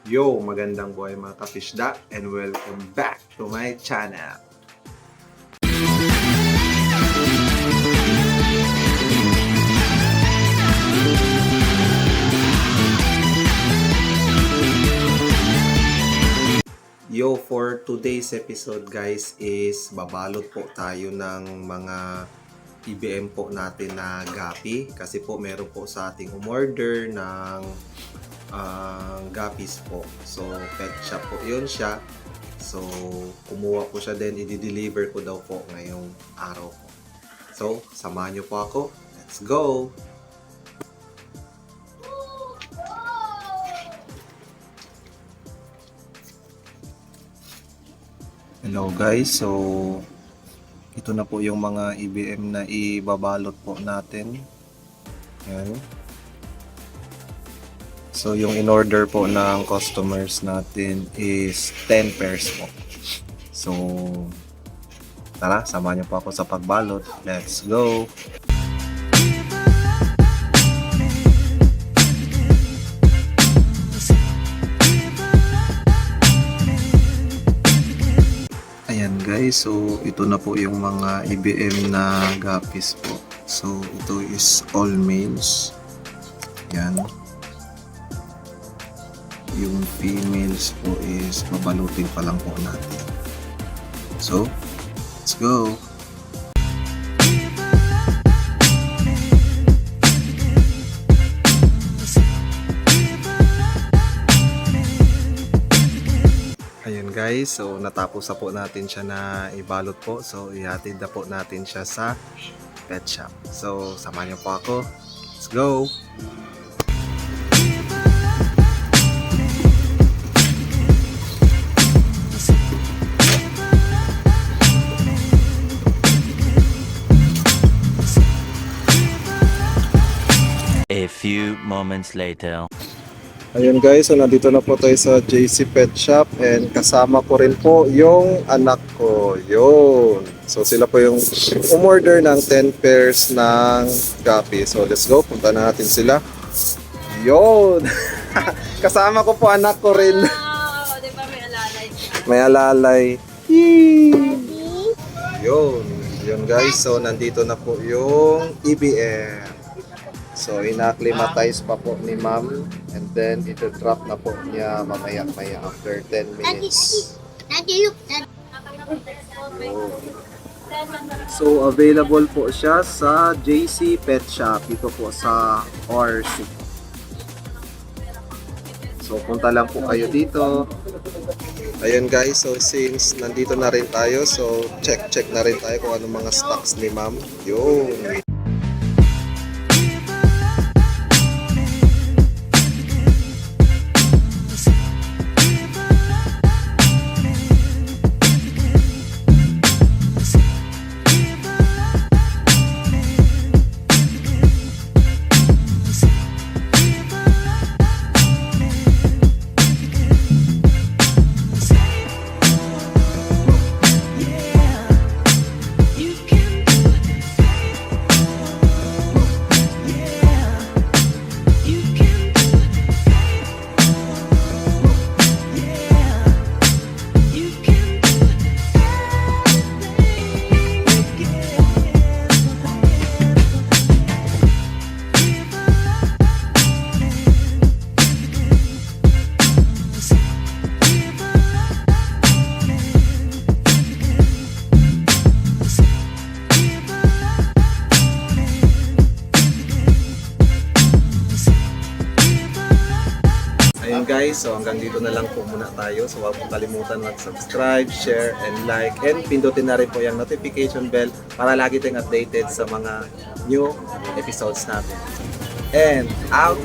Yo, magandang buhay mga kafishda and welcome back to my channel. Yo, for today's episode guys is babalot po tayo ng mga IBM po natin na gapi kasi po meron po sa ating umorder ng guppies po. So pet shop po yun siya. So kumuha po siya din, i-deliver ko daw po ngayong araw po. So samahan niyo po ako. Let's go! Hello guys, so ito na po yung mga IBM na ibabalot po natin. Yan. So yung in-order po ng customers natin is 10 pairs po. So tara, samahan niyo po ako sa pagbalot. Let's go! Ayan guys, so ito na po yung mga IBM na guppies po. So ito is all males. Yan. Yung females po is babalutin pa lang po natin. So, let's go! Ayan guys, so natapos na po natin siya na ibalot po. So ihatid na po natin siya sa pet shop. So samahan niyo po ako. Let's go! A few moments later. Ayun guys, so nandito na po tayo sa JC Pet Shop and kasama ko rin po yung anak ko. Yun. So sila po yung umorder ng 10 pairs ng guppy. So let's go, punta na natin sila. Yun. Kasama ko po anak ko rin. Oh, di ba may alalay siya? May alalay. Yee! Yun. Yun guys, so nandito na po yung EBM. So, ina-acclimatize pa po ni ma'am and then ito-drop na po niya mamaya-maya after 10 minutes. Daddy, look. So, available po siya sa JC Pet Shop. Ito po sa RC. So, punta lang po kayo dito. Ayun guys, so since nandito na rin tayo, so check na rin tayo kung anong mga stocks ni ma'am. Yun. Ayun guys, so hanggang dito na lang po muna tayo. So huwag pong kalimutan mag-subscribe, share, and like. And pindutin na rin po yung notification bell para lagi tayong updated sa mga new episodes natin. And out!